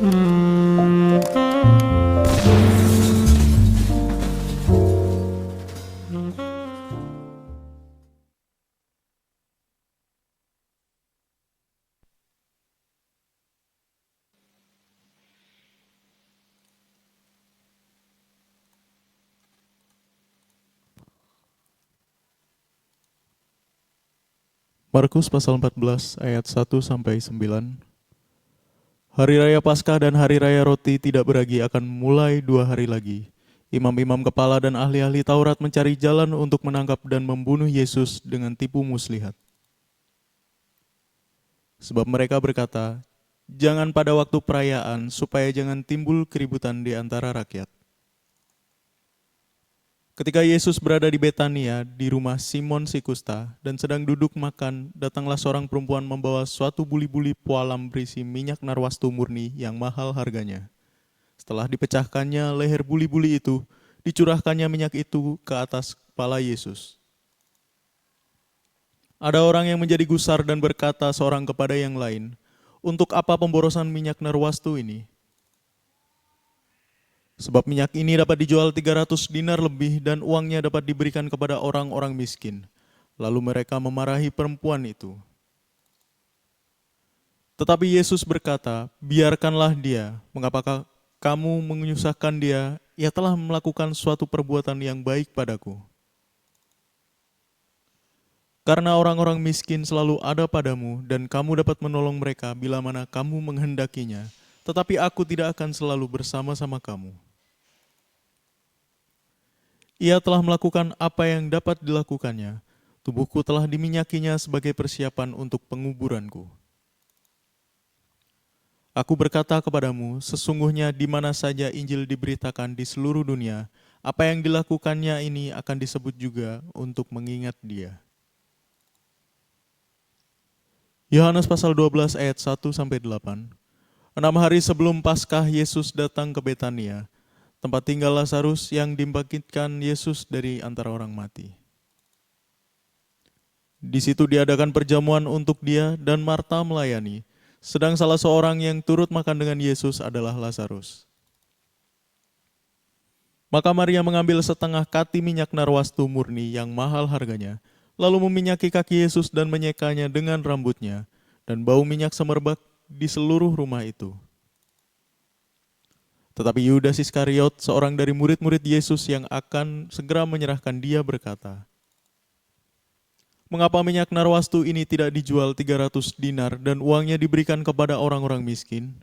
Markus pasal 14 ayat 1 sampai 9. Hari raya Paskah dan hari raya roti tidak beragi akan mulai 2 hari lagi. Imam-imam kepala dan ahli-ahli Taurat mencari jalan untuk menangkap dan membunuh Yesus dengan tipu muslihat. Sebab mereka berkata, jangan pada waktu perayaan supaya jangan timbul keributan di antara rakyat. Ketika Yesus berada di Betania, di rumah Simon si Kusta, dan sedang duduk makan, datanglah seorang perempuan membawa suatu buli-buli pualam berisi minyak narwastu murni yang mahal harganya. Setelah dipecahkannya leher buli-buli itu, dicurahkannya minyak itu ke atas kepala Yesus. Ada orang yang menjadi gusar dan berkata seorang kepada yang lain, untuk apa pemborosan minyak narwastu ini? Sebab minyak ini dapat dijual 300 dinar lebih dan uangnya dapat diberikan kepada orang-orang miskin. Lalu mereka memarahi perempuan itu. Tetapi Yesus berkata, biarkanlah dia, mengapakah kamu menyusahkan dia? Ia telah melakukan suatu perbuatan yang baik padaku. Karena orang-orang miskin selalu ada padamu dan kamu dapat menolong mereka bila mana kamu menghendakinya, tetapi aku tidak akan selalu bersama-sama kamu. Ia telah melakukan apa yang dapat dilakukannya. Tubuhku telah diminyakinya sebagai persiapan untuk penguburanku. Aku berkata kepadamu, sesungguhnya di mana saja Injil diberitakan di seluruh dunia, apa yang dilakukannya ini akan disebut juga untuk mengingat dia. Yohanes pasal 12 ayat 1 sampai 8. 6 hari sebelum Paskah Yesus datang ke Betania, tempat tinggal Lazarus yang dibangkitkan Yesus dari antara orang mati. Di situ diadakan perjamuan untuk dia dan Marta melayani, sedang salah seorang yang turut makan dengan Yesus adalah Lazarus. Maka Maria mengambil setengah kati minyak narwastu murni yang mahal harganya, lalu meminyaki kaki Yesus dan menyekanya dengan rambutnya, dan bau minyak semerbak di seluruh rumah itu. Tetapi Yudas Iskariot, seorang dari murid-murid Yesus yang akan segera menyerahkan dia berkata, mengapa minyak narwastu ini tidak dijual 300 dinar dan uangnya diberikan kepada orang-orang miskin?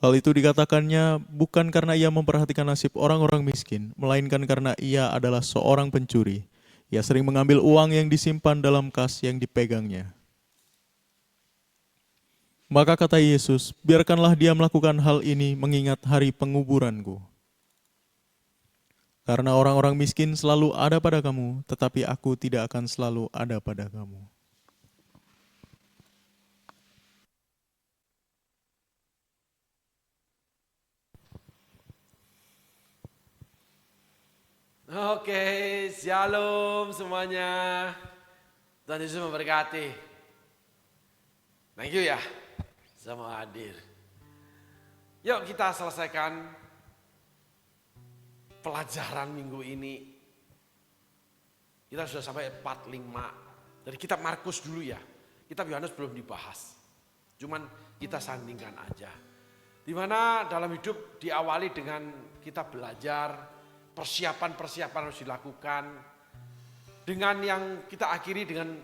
Hal itu dikatakannya bukan karena ia memperhatikan nasib orang-orang miskin, melainkan karena ia adalah seorang pencuri. Ia sering mengambil uang yang disimpan dalam kas yang dipegangnya. Maka kata Yesus, biarkanlah dia melakukan hal ini mengingat hari penguburanku. Karena orang-orang miskin selalu ada pada kamu, tetapi aku tidak akan selalu ada pada kamu. Oke, shalom semuanya. Tuhan Yesus memberkati. Thank you ya, semua hadir. Yuk kita selesaikan pelajaran minggu ini. Kita sudah sampai part 5 dari kitab Markus dulu ya. Kitab Yohanes belum dibahas. Cuman kita sandingkan aja. Dimana dalam hidup diawali dengan kita belajar, persiapan-persiapan harus dilakukan. Dengan yang kita akhiri dengan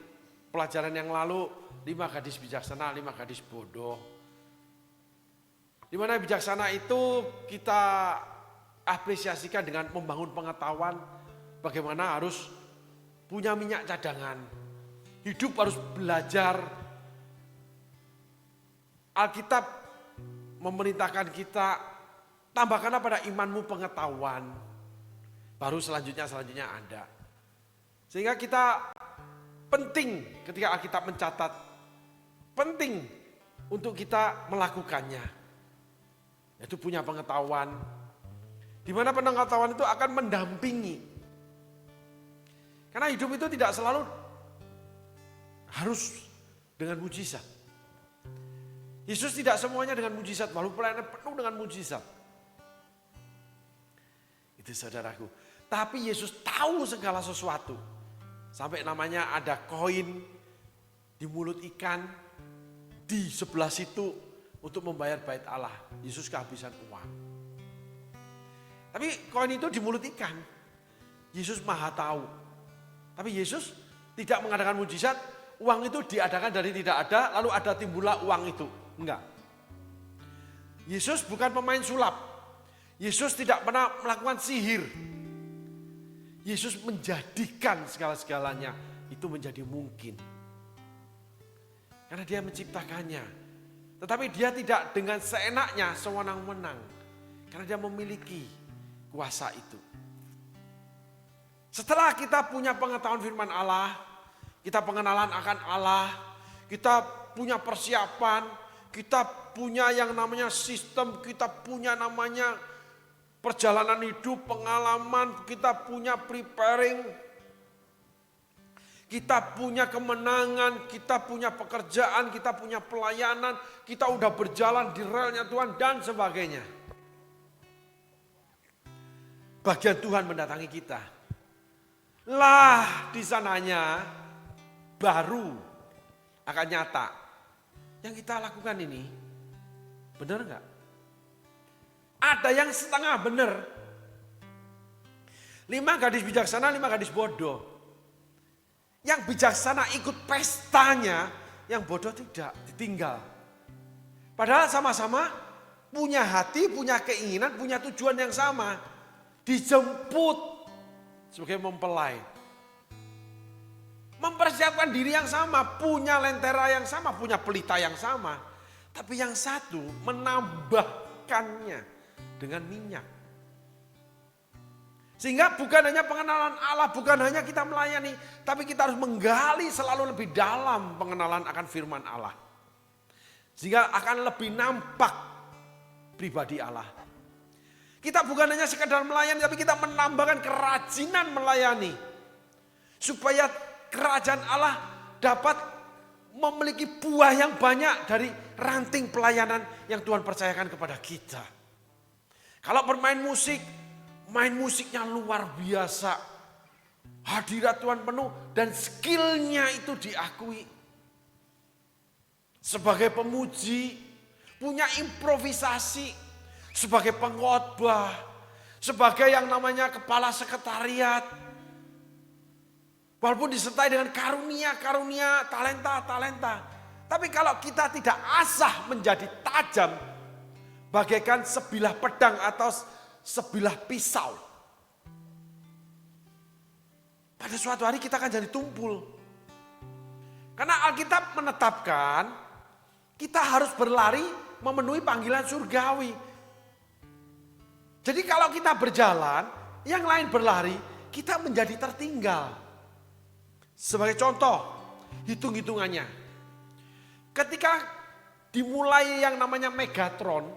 pelajaran yang lalu, 5 gadis bijaksana, 5 gadis bodoh. Di mana bijaksana itu kita apresiasikan dengan membangun pengetahuan bagaimana harus punya minyak cadangan. Hidup harus belajar. Alkitab memerintahkan kita tambahkanlah pada imanmu pengetahuan. Baru selanjutnya ada. Sehingga kita penting ketika Alkitab mencatat, penting untuk kita melakukannya. Yaitu punya pengetahuan. Di mana pengetahuan itu akan mendampingi. Karena hidup itu tidak selalu harus dengan mujizat. Yesus tidak semuanya dengan mujizat, walaupun pelayanan penuh dengan mujizat. Itu saudaraku. Tapi Yesus tahu segala sesuatu. Sampai namanya ada koin di mulut ikan, di sebelah situ untuk membayar bait Allah. Yesus kehabisan uang. Tapi koin itu di mulut ikan. Yesus maha tahu. Tapi Yesus tidak mengadakan mujizat, uang itu diadakan dari tidak ada, lalu ada timbullah uang itu. Enggak. Yesus bukan pemain sulap. Yesus tidak pernah melakukan sihir. Yesus menjadikan segala-segalanya itu menjadi mungkin. Karena dia menciptakannya. Tetapi dia tidak dengan seenaknya, sewenang-wenang. Karena dia memiliki kuasa itu. Setelah kita punya pengetahuan firman Allah, kita pengenalan akan Allah, kita punya persiapan, kita punya yang namanya sistem, kita punya namanya perjalanan hidup, pengalaman, kita punya preparing, kita punya kemenangan, kita punya pekerjaan, kita punya pelayanan, kita udah berjalan di relnya Tuhan dan sebagainya. Bagian Tuhan mendatangi kita. Lah di sananya baru akan nyata. Yang kita lakukan ini benar enggak? Ada yang setengah benar. 5 gadis bijaksana, 5 gadis bodoh. Yang bijaksana ikut pestanya, yang bodoh tidak, ditinggal. Padahal sama-sama punya hati, punya keinginan, punya tujuan yang sama. Dijemput sebagai mempelai. Mempersiapkan diri yang sama, punya lentera yang sama, punya pelita yang sama. Tapi yang satu menambahkannya dengan minyak. Sehingga bukan hanya pengenalan Allah, bukan hanya kita melayani, tapi kita harus menggali selalu lebih dalam pengenalan akan firman Allah. Sehingga akan lebih nampak pribadi Allah. Kita bukan hanya sekadar melayani, tapi kita menambahkan kerajinan melayani. Supaya kerajaan Allah dapat memiliki buah yang banyak dari ranting pelayanan yang Tuhan percayakan kepada kita. Kalau bermain musik, main musiknya luar biasa. Hadirat Tuhan penuh dan skillnya itu diakui. Sebagai pemuji, punya improvisasi. Sebagai pengkhotbah, sebagai yang namanya kepala sekretariat. Walaupun disertai dengan karunia-karunia, talenta-talenta. Tapi kalau kita tidak asah menjadi tajam, bagaikan sebilah pedang atau sebilah pisau. Pada suatu hari kita akan jadi tumpul. Karena Alkitab menetapkan, kita harus berlari memenuhi panggilan surgawi. Jadi kalau kita berjalan, yang lain berlari, kita menjadi tertinggal. Sebagai contoh, hitung-hitungannya. Ketika dimulai yang namanya megatron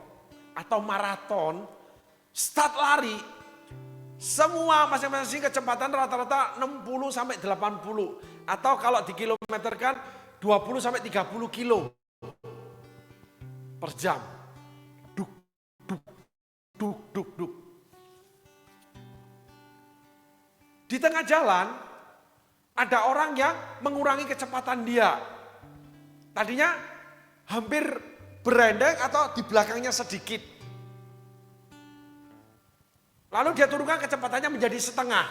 atau maraton, start lari, semua masing-masing kecepatan rata-rata 60 sampai 80. Atau kalau dikilometerkan 20 sampai 30 kilo per jam. Duk, duk, duk, duk, duk. Di tengah jalan ada orang yang mengurangi kecepatan dia. Tadinya hampir berendeng atau di belakangnya sedikit. Lalu dia turunkan kecepatannya menjadi setengah.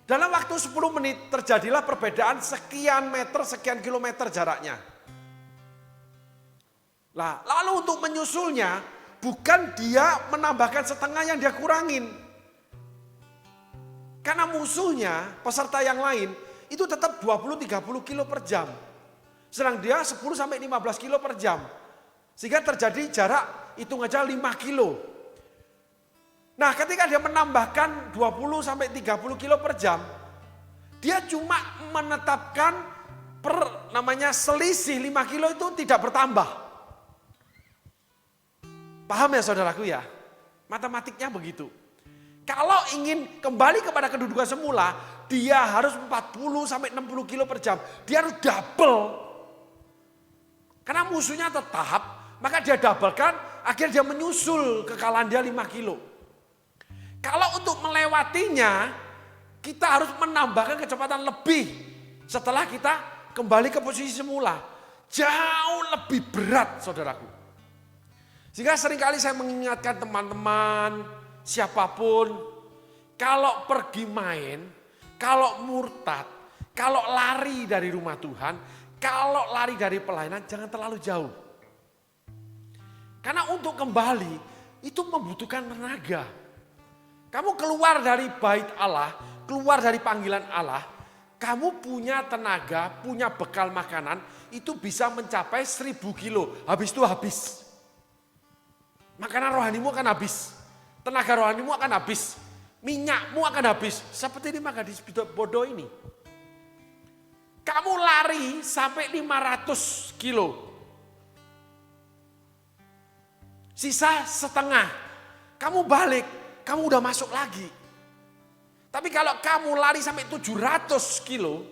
Dalam waktu 10 menit terjadilah perbedaan sekian meter, sekian kilometer jaraknya. Nah, lalu untuk menyusulnya, bukan dia menambahkan setengah yang dia kurangin. Karena musuhnya, peserta yang lain, itu tetap 20-30 kilo per jam. Sedang dia 10-15 kilo per jam. Sehingga terjadi jarak, hitung aja 5 kilo. Nah ketika dia menambahkan 20-30 kilo per jam, dia cuma menetapkan namanya selisih 5 kilo itu tidak bertambah. Paham ya saudaraku ya? Matematiknya begitu. Kalau ingin kembali kepada kedudukan semula, dia harus 40-60 kilo per jam. Dia harus double. Karena musuhnya tetap, maka dia doublekan, akhirnya dia menyusul kekalahan dia 5 kilo. Kalau untuk melewatinya, kita harus menambahkan kecepatan lebih setelah kita kembali ke posisi semula. Jauh lebih berat, saudaraku. Sehingga seringkali saya mengingatkan teman-teman, siapapun, kalau pergi main, kalau murtad, kalau lari dari rumah Tuhan, kalau lari dari pelayanan, jangan terlalu jauh. Karena untuk kembali, itu membutuhkan tenaga. Kamu keluar dari bait Allah, keluar dari panggilan Allah, kamu punya tenaga, punya bekal makanan, itu bisa mencapai 1000 kilo. Habis itu habis. Makanan rohanimu akan habis. Tenaga rohanimu akan habis. Minyakmu akan habis. Seperti ini gadis bodoh ini. Kamu lari sampai 500 kilo. Sisa setengah. Kamu balik, kamu udah masuk lagi. Tapi kalau kamu lari sampai 700 kilo,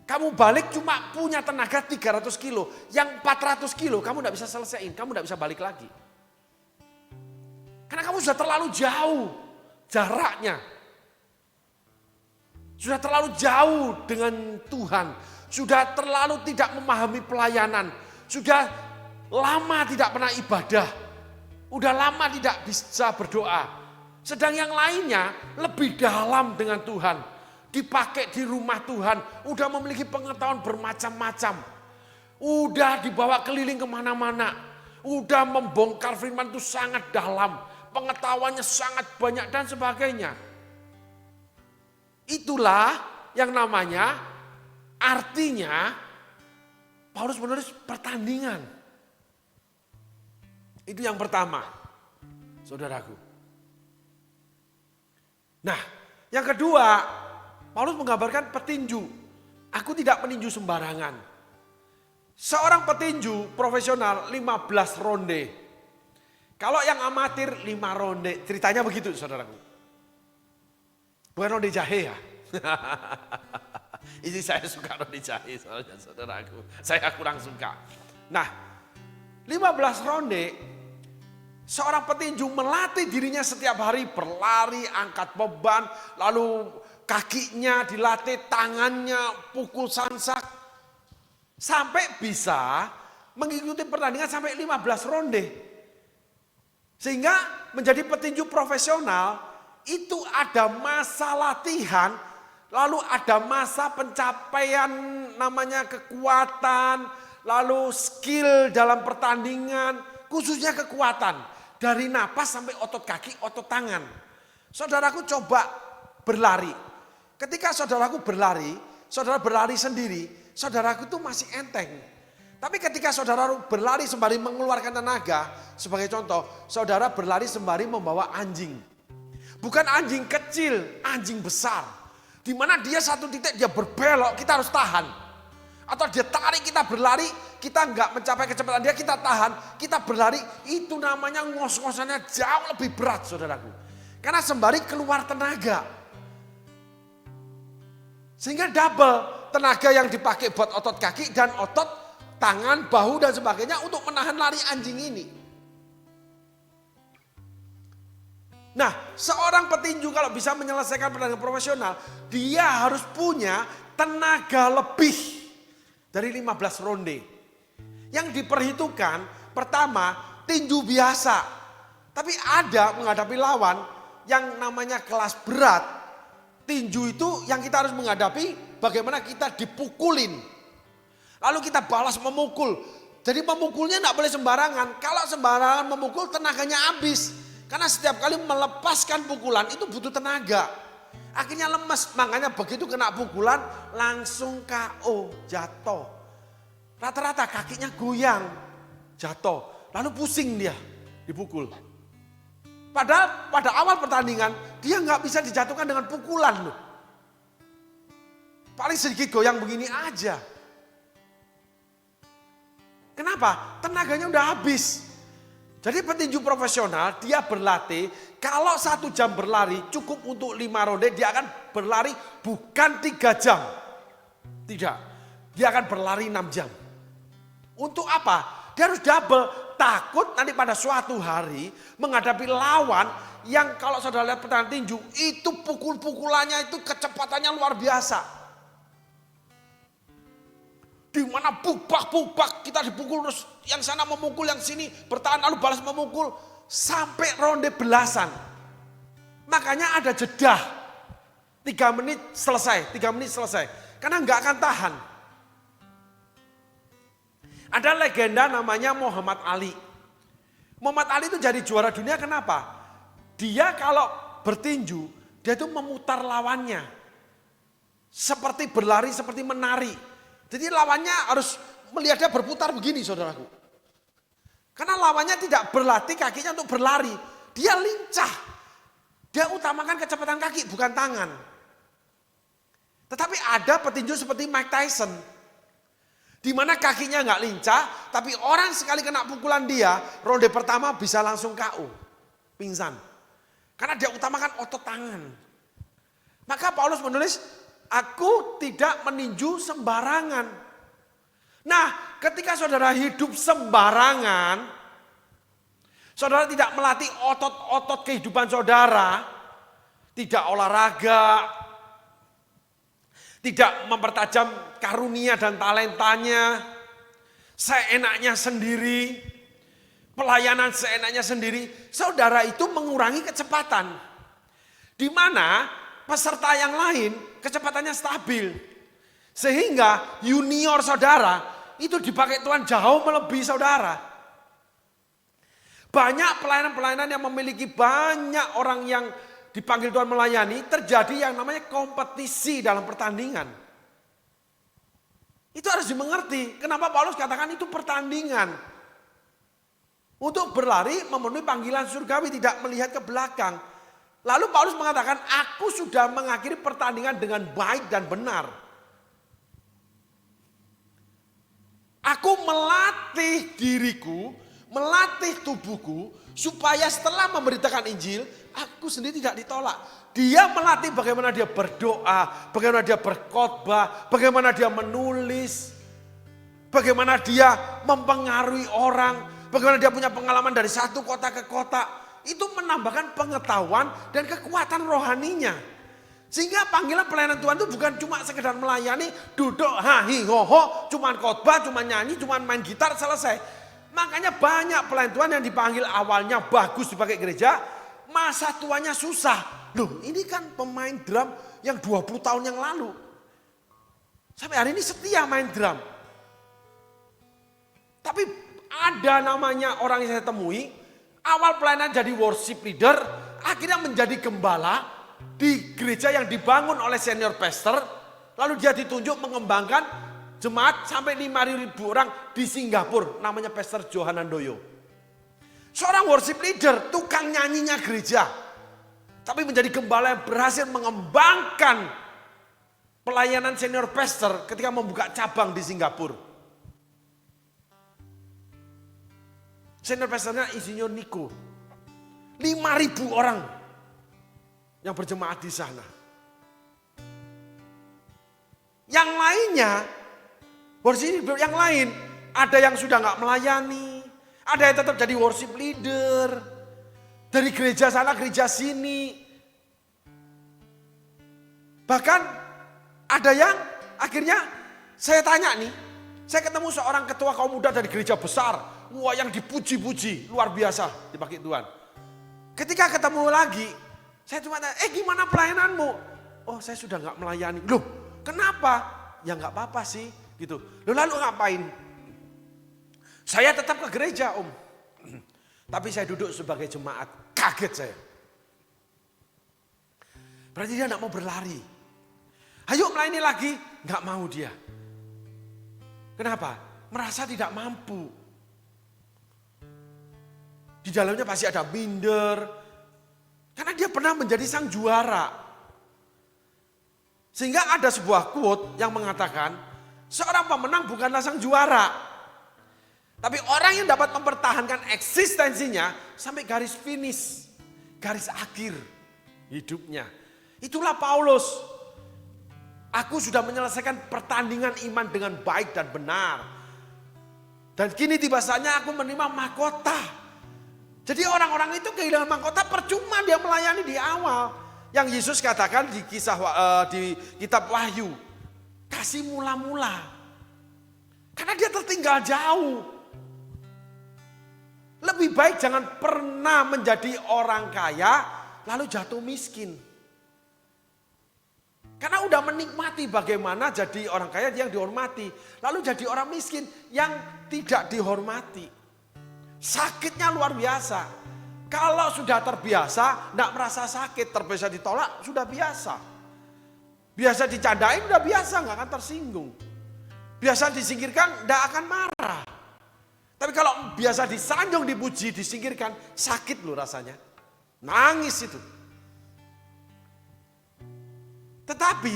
kamu balik cuma punya tenaga 300 kilo. Yang 400 kilo kamu tidak bisa selesaiin, kamu tidak bisa balik lagi. Karena kamu sudah terlalu jauh jaraknya. Sudah terlalu jauh dengan Tuhan. Sudah terlalu tidak memahami pelayanan. Sudah lama tidak pernah ibadah. Udah lama tidak bisa berdoa. Sedang yang lainnya lebih dalam dengan Tuhan. Dipakai di rumah Tuhan. Udah memiliki pengetahuan bermacam-macam. Udah dibawa keliling kemana-mana. Udah membongkar firman itu sangat dalam. Pengetahuannya sangat banyak dan sebagainya. Itulah yang namanya artinya Paulus menulis pertandingan. Itu yang pertama, saudaraku. Nah, yang kedua, Paulus menggambarkan petinju. Aku tidak petinju sembarangan. Seorang petinju profesional 15 ronde. Kalau yang amatir 5 ronde. Ceritanya begitu, saudaraku. Bukan ronde jahe ya. Ini saya suka ronde jahe soalnya, saudaraku. Saya kurang suka. Nah, 15 ronde. Seorang petinju melatih dirinya setiap hari berlari, angkat beban, lalu kakinya dilatih, tangannya pukul sansak. Sampai bisa mengikuti pertandingan sampai 15 ronde. Sehingga menjadi petinju profesional itu ada masa latihan, lalu ada masa pencapaian namanya kekuatan, lalu skill dalam pertandingan, khususnya kekuatan. Dari napas sampai otot kaki, otot tangan. Saudaraku coba berlari. Ketika saudaraku berlari, saudara berlari sendiri, saudaraku itu masih enteng. Tapi ketika saudara berlari sembari mengeluarkan tenaga, sebagai contoh, saudara berlari sembari membawa anjing. Bukan anjing kecil, anjing besar. Di mana dia satu titik dia berbelok, kita harus tahan. Atau dia tarik, kita berlari, kita nggak mencapai kecepatan dia, kita tahan, kita berlari, itu namanya ngos-ngosannya jauh lebih berat, saudaraku. Karena sembari keluar tenaga. Sehingga double tenaga yang dipakai buat otot kaki dan otot tangan, bahu dan sebagainya untuk menahan lari anjing ini. Nah, seorang petinju kalau bisa menyelesaikan pertandingan profesional, dia harus punya tenaga lebih dari 15 ronde. Yang diperhitungkan pertama tinju biasa. Tapi ada menghadapi lawan yang namanya kelas berat. Tinju itu yang kita harus menghadapi bagaimana kita dipukulin. Lalu kita balas memukul. Jadi memukulnya tidak boleh sembarangan. Kalau sembarangan memukul tenaganya habis. Karena setiap kali melepaskan pukulan itu butuh tenaga. Akhirnya lemes, makanya begitu kena pukulan langsung KO, jatuh. Rata-rata kakinya goyang, jatuh. Lalu pusing dia, dipukul. Padahal pada awal pertandingan dia nggak bisa dijatuhkan dengan pukulan loh. Paling sedikit goyang begini aja. Kenapa? Tenaganya udah habis. Jadi petinju profesional dia berlatih, kalau 1 jam berlari cukup untuk 5 ronde, dia akan berlari bukan 3 jam. Tidak, dia akan berlari 6 jam. Untuk apa? Dia harus double. Takut nanti pada suatu hari menghadapi lawan yang kalau saudara lihat pertandingan tinju, itu pukul-pukulannya itu kecepatannya luar biasa. Di mana bubak-bubak kita dipukul terus yang sana memukul yang sini bertahan lalu balas memukul sampai ronde belasan. Makanya ada jeda 3 menit selesai, 3 menit selesai. Karena nggak akan tahan. Ada legenda namanya Muhammad Ali. Muhammad Ali itu jadi juara dunia kenapa? Dia kalau bertinju, dia itu memutar lawannya. Seperti berlari, seperti menari. Jadi lawannya harus melihat dia berputar begini saudaraku. Karena lawannya tidak berlatih kakinya untuk berlari. Dia lincah. Dia utamakan kecepatan kaki bukan tangan. Tetapi ada petinju seperti Mike Tyson. Di mana kakinya nggak lincah, tapi orang sekali kena pukulan dia, ronde pertama bisa langsung KO. Pingsan. Karena dia utamakan otot tangan. Maka Paulus menulis, aku tidak meninju sembarangan. Nah, ketika saudara hidup sembarangan, saudara tidak melatih otot-otot kehidupan saudara, tidak olahraga, tidak mempertajam karunia dan talentanya, seenaknya sendiri, pelayanan seenaknya sendiri, saudara itu mengurangi kecepatan. Di mana peserta yang lain kecepatannya stabil. Sehingga junior saudara itu dipakai Tuhan jauh melebihi saudara. Banyak pelayanan-pelayanan yang memiliki banyak orang yang dipanggil Tuhan melayani, terjadi yang namanya kompetisi dalam pertandingan. Itu harus dimengerti. Kenapa Paulus katakan itu pertandingan? Untuk berlari memenuhi panggilan surgawi, tidak melihat ke belakang. Lalu Paulus mengatakan, aku sudah mengakhiri pertandingan dengan baik dan benar. Aku melatih diriku, melatih tubuhku, supaya setelah memberitakan Injil, aku sendiri tidak ditolak. Dia melatih bagaimana dia berdoa, bagaimana dia berkhotbah, bagaimana dia menulis, bagaimana dia mempengaruhi orang, bagaimana dia punya pengalaman dari satu kota ke kota. Itu menambahkan pengetahuan dan kekuatan rohaninya. Sehingga panggilan pelayanan Tuhan itu bukan cuma sekedar melayani, duduk hahi hoho, cuma khotbah, cuma nyanyi, cuma main gitar selesai. Makanya banyak pelayan Tuhan yang dipanggil awalnya bagus dipakai gereja, masa tuanya susah. Loh, ini kan pemain drum yang 20 tahun yang lalu. Sampai hari ini setia main drum. Tapi ada namanya orang yang saya temui, awal pelayanan jadi worship leader, akhirnya menjadi gembala di gereja yang dibangun oleh senior pastor, lalu dia ditunjuk mengembangkan jemaat sampai 5.000 orang di Singapura, namanya Pastor Johanandoyo. Seorang worship leader, tukang nyanyinya gereja, tapi menjadi gembala yang berhasil mengembangkan pelayanan senior pastor ketika membuka cabang di Singapura. Senior pastornya Insinyur Niko, 5.000 orang yang berjemaat di sana. Yang lainnya, worship leader yang lain, ada yang sudah nggak melayani, ada yang tetap jadi worship leader, dari gereja sana gereja sini. Bahkan ada yang akhirnya saya tanya nih, saya ketemu seorang ketua kaum muda dari gereja besar, wah yang dipuji-puji luar biasa dipakai Tuhan. Ketika ketemu lagi, saya cuma tanya, gimana pelayananmu? Oh, saya sudah nggak melayani. Loh, kenapa? Ya nggak apa-apa sih, gitu. Loh, lalu ngapain? Saya tetap ke gereja, Om. Tapi saya duduk sebagai jemaat. Kaget saya. Berarti dia nggak mau berlari. Ayo melayani lagi, nggak mau dia. Kenapa? Merasa tidak mampu. Di dalamnya pasti ada minder. Karena dia pernah menjadi sang juara. Sehingga ada sebuah quote yang mengatakan, seorang pemenang bukanlah sang juara. Tapi orang yang dapat mempertahankan eksistensinya sampai garis finish, garis akhir hidupnya. Itulah Paulus. Aku sudah menyelesaikan pertandingan iman dengan baik dan benar. Dan kini tiba saatnya aku menerima mahkota. Jadi orang-orang itu kehilangan mahkota percuma dia melayani di awal. Yang Yesus katakan di di kitab Wahyu. Kasih mula-mula. Karena dia tertinggal jauh. Lebih baik jangan pernah menjadi orang kaya lalu jatuh miskin. Karena udah menikmati bagaimana jadi orang kaya yang dihormati. Lalu jadi orang miskin yang tidak dihormati. Sakitnya luar biasa. Kalau sudah terbiasa, tidak merasa sakit. Terbiasa ditolak, sudah biasa. Biasa dicandain, udah biasa, nggak akan tersinggung. Biasa disingkirkan, tidak akan marah. Tapi kalau biasa disanjung, dipuji, disingkirkan, sakit loh rasanya. Nangis itu. Tetapi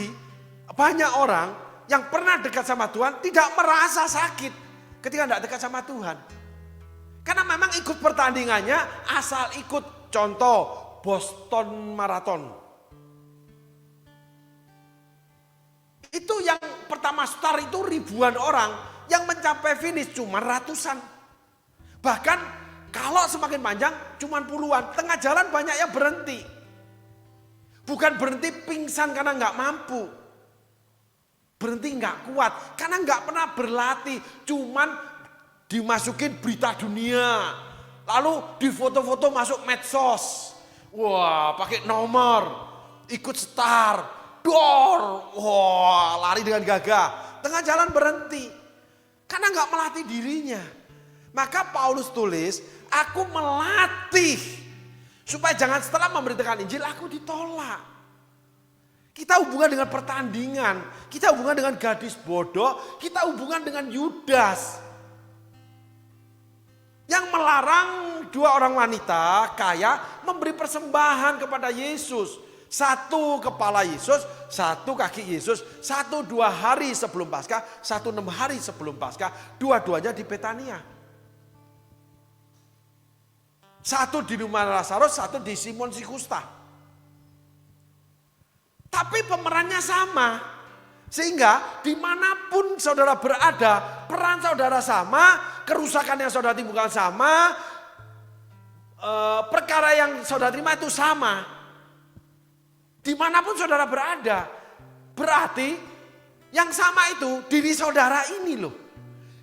banyak orang yang pernah dekat sama Tuhan tidak merasa sakit ketika tidak dekat sama Tuhan. Karena memang ikut pertandingannya asal ikut. Contoh Boston Marathon. Itu yang pertama start itu ribuan orang, yang mencapai finish cuma ratusan. Bahkan kalau semakin panjang cuma puluhan, tengah jalan banyak yang berhenti. Bukan berhenti pingsan karena nggak mampu. Berhenti nggak kuat karena nggak pernah berlatih. Cuman dimasukin berita dunia. Lalu di foto-foto masuk medsos. Wah, pakai nomor. Ikut start. Dor. Wah, lari dengan gagah. Tengah jalan berhenti. Karena nggak melatih dirinya. Maka Paulus tulis, aku melatih. Supaya jangan setelah memberitakan Injil aku ditolak. Kita hubungan dengan pertandingan. Kita hubungan dengan gadis bodoh. Kita hubungan dengan Yudas. Yang melarang dua orang wanita kaya memberi persembahan kepada Yesus. Satu kepala Yesus, satu kaki Yesus. 1-2 hari sebelum Paskah, 1-6 hari sebelum Paskah. Dua-duanya di Betania. Satu di rumah Lazarus, satu di Simon Sikusta. Tapi pemerannya sama. Sehingga dimanapun saudara berada, peran saudara sama, kerusakan yang saudara timbulkan sama, perkara yang saudara terima itu sama. Dimanapun saudara berada, berarti yang sama itu diri saudara ini loh.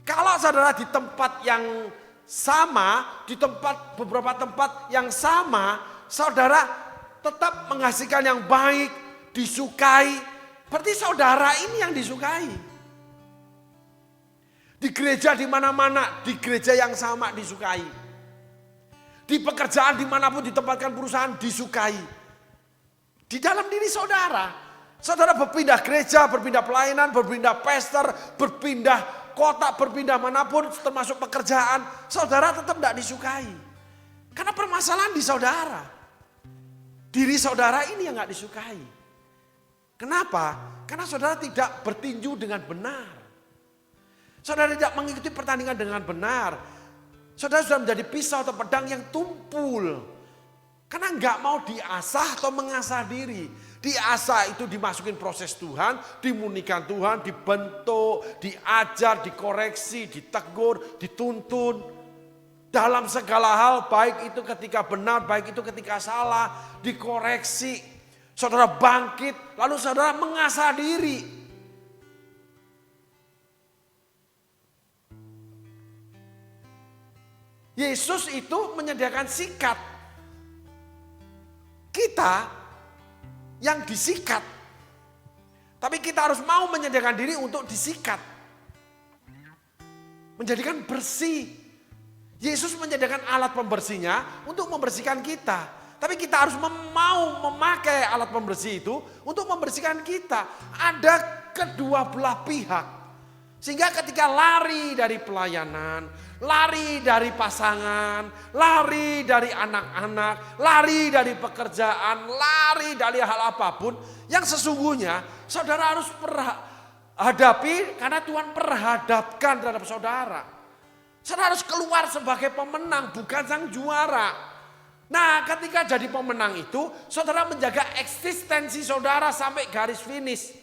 Kalau saudara di tempat yang sama, di beberapa tempat yang sama, saudara tetap menghasilkan yang baik, disukai. Berarti saudara ini yang disukai. Di gereja di mana-mana, di gereja yang sama disukai. Di pekerjaan dimanapun ditempatkan perusahaan disukai. Di dalam diri saudara, saudara berpindah gereja, berpindah pelayanan, berpindah pastor, berpindah kota, berpindah manapun termasuk pekerjaan, saudara tetap tidak disukai. Karena permasalahan di saudara. Diri saudara ini yang tidak disukai. Kenapa? Karena saudara tidak bertinju dengan benar. Saudara tidak mengikuti pertandingan dengan benar. Saudara sudah menjadi pisau atau pedang yang tumpul. Karena nggak mau diasah atau mengasah diri. Diasah itu dimasukin proses Tuhan, dimunikan Tuhan, dibentuk, diajar, dikoreksi, ditegur, dituntun. Dalam segala hal, baik itu ketika benar, baik itu ketika salah, dikoreksi. Saudara bangkit, lalu saudara mengasah diri. Yesus itu menyediakan sikat. Kita yang disikat. Tapi kita harus mau menyediakan diri untuk disikat. Menjadikan bersih. Yesus menyediakan alat pembersihnya untuk membersihkan kita. Tapi kita harus mau memakai alat pembersih itu untuk membersihkan kita. Ada kedua belah pihak. Sehingga ketika lari dari pelayanan, lari dari pasangan, lari dari anak-anak, lari dari pekerjaan, lari dari hal apapun, yang sesungguhnya saudara harus hadapi karena Tuhan perhadapkan terhadap saudara. Saudara harus keluar sebagai pemenang, bukan sang juara. Nah, ketika jadi pemenang itu, saudara menjaga eksistensi saudara sampai garis finish.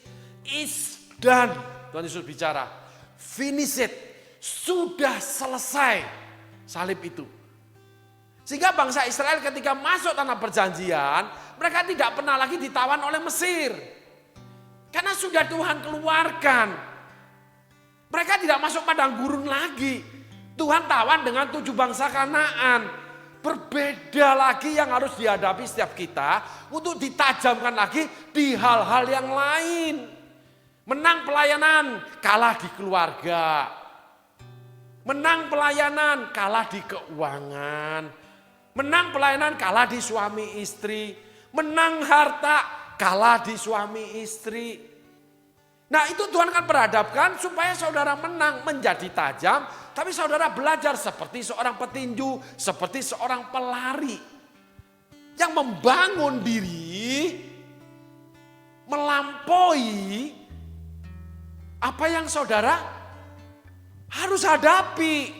Is done. Tuhan Yesus bicara, finish it. Sudah selesai salib itu. Sehingga bangsa Israel ketika masuk tanah perjanjian, mereka tidak pernah lagi ditawan oleh Mesir. Karena sudah Tuhan keluarkan. Mereka tidak masuk padang gurun lagi. Tuhan tawan dengan 7 bangsa Kanaan. Berbeda lagi yang harus dihadapi setiap kita untuk ditajamkan lagi di hal-hal yang lain. Menang pelayanan, kalah di keluarga. Menang pelayanan, kalah di keuangan. Menang pelayanan, kalah di suami istri. Menang harta, kalah di suami istri. Nah itu Tuhan kan perhadapkan supaya saudara menang menjadi tajam. Tapi saudara belajar seperti seorang petinju, seperti seorang pelari. Yang membangun diri, melampaui apa yang saudara harus hadapi.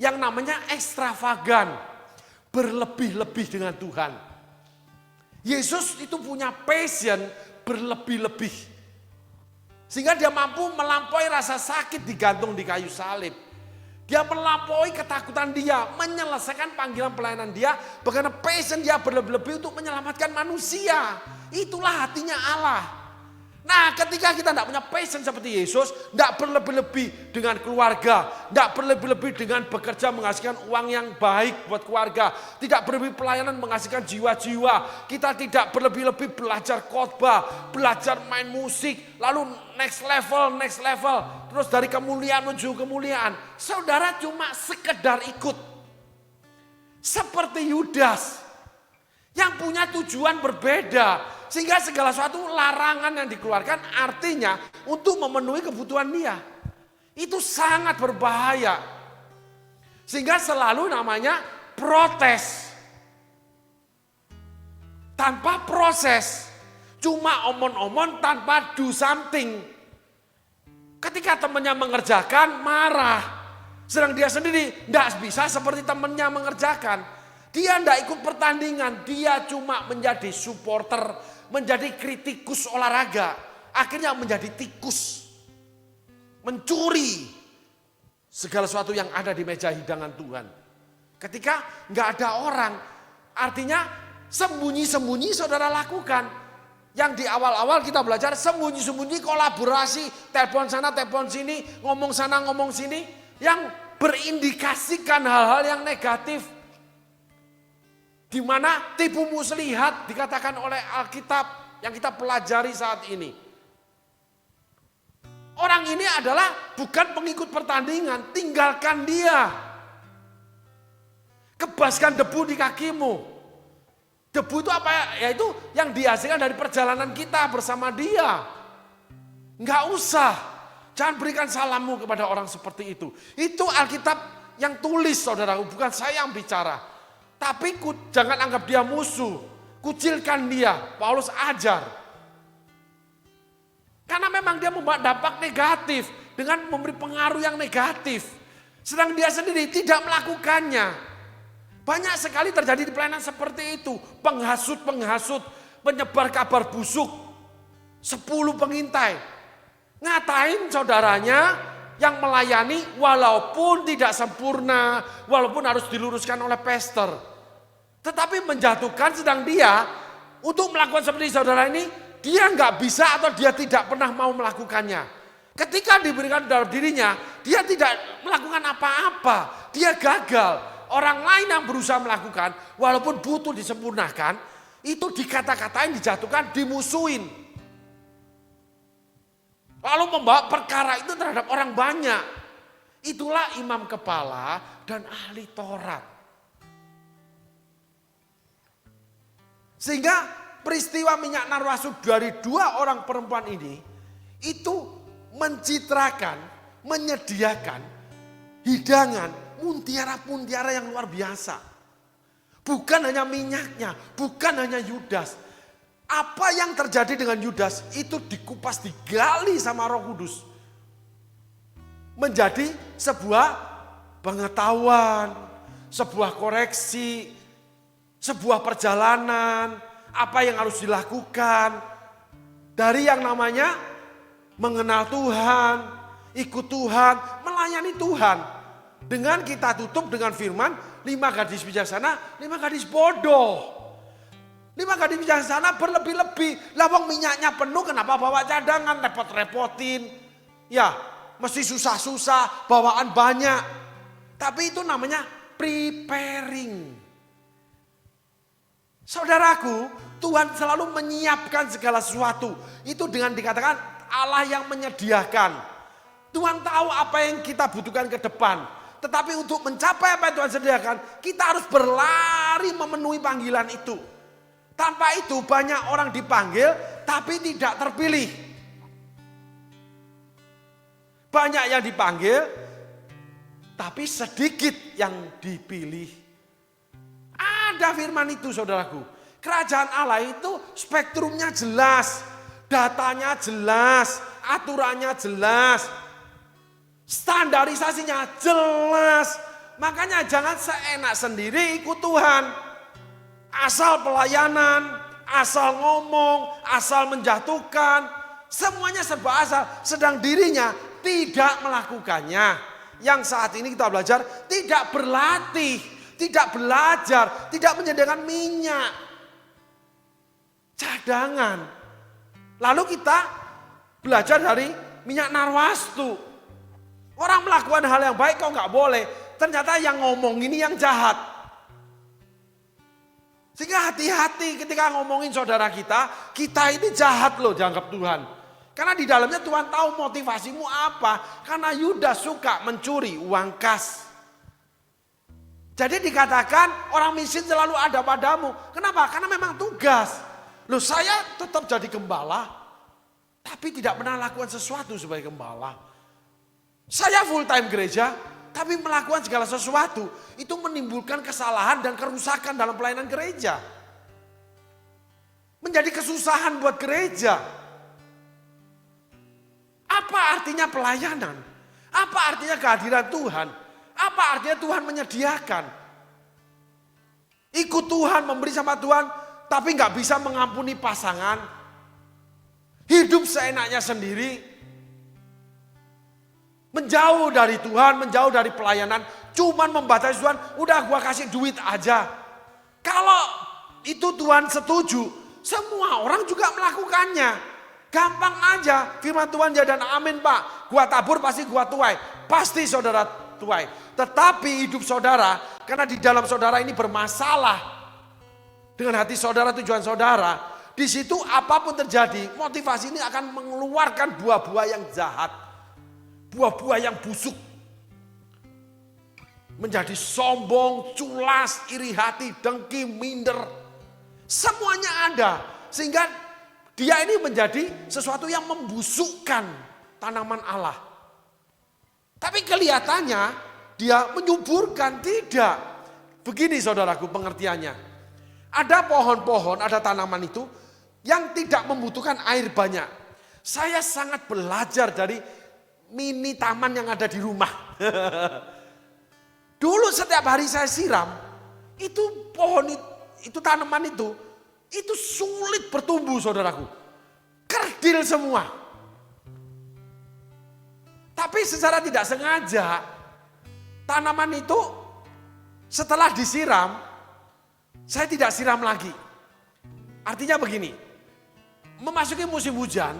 Yang namanya ekstravagan. Berlebih-lebih dengan Tuhan. Yesus itu punya passion berlebih-lebih. Sehingga dia mampu melampaui rasa sakit digantung di kayu salib. Dia melampaui ketakutan dia, menyelesaikan panggilan pelayanan dia. Bagaimana passion dia berlebih-lebih untuk menyelamatkan manusia. Itulah hatinya Allah. Nah ketika kita tidak punya passion seperti Yesus, tidak berlebih-lebih dengan keluarga, tidak berlebih-lebih dengan bekerja menghasilkan uang yang baik buat keluarga, tidak berlebih pelayanan menghasilkan jiwa-jiwa, kita tidak berlebih-lebih belajar khotbah, belajar main musik, lalu next level, terus dari kemuliaan menuju kemuliaan. Saudara cuma sekedar ikut. Seperti Yudas yang punya tujuan berbeda. Sehingga segala sesuatu larangan yang dikeluarkan artinya untuk memenuhi kebutuhan dia. Itu sangat berbahaya. Sehingga selalu namanya protes. Tanpa proses. Cuma omon-omon tanpa do something. Ketika temannya mengerjakan marah. Sedang dia sendiri tidak bisa seperti temannya mengerjakan. Dia tidak ikut pertandingan. Dia cuma menjadi supporter. Menjadi kritikus olahraga. Akhirnya menjadi tikus. Mencuri segala sesuatu yang ada di meja hidangan Tuhan. Ketika nggak ada orang. Artinya sembunyi-sembunyi saudara lakukan. Yang di awal-awal kita belajar sembunyi-sembunyi kolaborasi. Telepon sana, telepon sini. Ngomong sana, ngomong sini. Yang berindikasikan hal-hal yang negatif. Di mana tipu muslihat dikatakan oleh Alkitab yang kita pelajari saat ini. Orang ini adalah bukan pengikut pertandingan, tinggalkan dia. Kebaskan debu di kakimu. Debu itu apa? Yaitu yang dihasilkan dari perjalanan kita bersama dia. Enggak usah. Jangan berikan salammu kepada orang seperti itu. Itu Alkitab yang tulis saudaraku, bukan saya yang bicara. Tapi jangan anggap dia musuh. Kucilkan dia. Paulus ajar. Karena memang dia membawa dampak negatif. Dengan memberi pengaruh yang negatif. Sedang dia sendiri tidak melakukannya. Banyak sekali terjadi di pelayanan seperti itu. Penghasut-penghasut. Penyebar kabar busuk. 10 pengintai. Ngatain saudaranya yang melayani walaupun tidak sempurna. Walaupun harus diluruskan oleh pastor. Tetapi menjatuhkan sedang dia untuk melakukan seperti saudara ini, dia nggak bisa atau dia tidak pernah mau melakukannya. Ketika diberikan dalam dirinya, dia tidak melakukan apa-apa, dia gagal. Orang lain yang berusaha melakukan, walaupun butuh disempurnakan, itu dikata-katain, dijatuhkan, dimusuhin. Lalu membawa perkara itu terhadap orang banyak. Itulah imam kepala dan ahli Taurat. Sehingga peristiwa minyak narwastu dari 2 orang perempuan ini itu mencitrakan, menyediakan hidangan mutiara-mutiara yang luar biasa. Bukan hanya minyaknya, bukan hanya Yudas. Apa yang terjadi dengan Yudas itu dikupas, digali sama Roh Kudus. Menjadi sebuah pengetahuan, sebuah koreksi, sebuah perjalanan, apa yang harus dilakukan. Dari yang namanya mengenal Tuhan, ikut Tuhan, melayani Tuhan. Dengan kita tutup dengan firman, 5 gadis bijaksana, 5 gadis bodoh. 5 gadis bijaksana berlebih-lebih. Lawang minyaknya penuh, kenapa bawa cadangan, repot-repotin. Ya, mesti susah-susah, bawaan banyak. Tapi itu namanya preparing. Saudaraku, Tuhan selalu menyiapkan segala sesuatu. Itu dengan dikatakan Allah yang menyediakan. Tuhan tahu apa yang kita butuhkan ke depan. Tetapi untuk mencapai apa yang Tuhan sediakan, kita harus berlari memenuhi panggilan itu. Tanpa itu banyak orang dipanggil tapi tidak terpilih. Banyak yang dipanggil tapi sedikit yang dipilih. Ada firman itu saudaraku. Kerajaan Allah itu spektrumnya jelas. Datanya jelas. Aturannya jelas. Standarisasinya jelas. Makanya jangan seenak sendiri ikut Tuhan. Asal pelayanan, asal ngomong, asal menjatuhkan. Semuanya serba asal. Sedang dirinya tidak melakukannya. Yang saat ini kita belajar tidak berlatih, tidak belajar, tidak menyediakan minyak, cadangan. Lalu kita belajar dari minyak narwastu. Orang melakukan hal yang baik kok nggak boleh. Ternyata yang ngomong ini yang jahat. Sehingga hati-hati ketika ngomongin saudara kita ini jahat loh dianggap Tuhan. Karena di dalamnya Tuhan tahu motivasimu apa. Karena Yudas suka mencuri uang kas. Jadi dikatakan orang miskin selalu ada padamu. Kenapa? Karena memang tugas. Loh saya tetap jadi gembala. Tapi tidak pernah lakukan sesuatu sebagai gembala. Saya full time gereja. Tapi melakukan segala sesuatu. Itu menimbulkan kesalahan dan kerusakan dalam pelayanan gereja. Menjadi kesusahan buat gereja. Apa artinya pelayanan? Apa artinya kehadiran Tuhan? Apa artinya Tuhan menyediakan? Ikut Tuhan, memberi sama Tuhan, tapi nggak bisa mengampuni pasangan. Hidup seenaknya sendiri. Menjauh dari Tuhan, menjauh dari pelayanan. Cuman membatasi Tuhan, udah gua kasih duit aja. Kalau itu Tuhan setuju, semua orang juga melakukannya. Gampang aja, firman Tuhan ya dan amin Pak. Gua tabur pasti gua tuai. Pasti saudara tuai. Tetapi hidup saudara, karena di dalam saudara ini bermasalah. Dengan hati saudara, tujuan saudara. Di situ apapun terjadi, motivasi ini akan mengeluarkan buah-buah yang jahat. Buah-buah yang busuk. Menjadi sombong, culas, iri hati, dengki, minder. Semuanya ada. Sehingga dia ini menjadi sesuatu yang membusukkan tanaman Allah. Tapi kelihatannya dia menyuburkan, tidak. Begini saudaraku pengertiannya. Ada pohon-pohon, ada tanaman itu yang tidak membutuhkan air banyak. Saya sangat belajar dari mini taman yang ada di rumah. Dulu setiap hari saya siram, itu pohon itu tanaman itu sulit bertumbuh saudaraku. Kerdil semua. Tapi secara tidak sengaja, tanaman itu setelah disiram, saya tidak siram lagi. Artinya begini, memasuki musim hujan,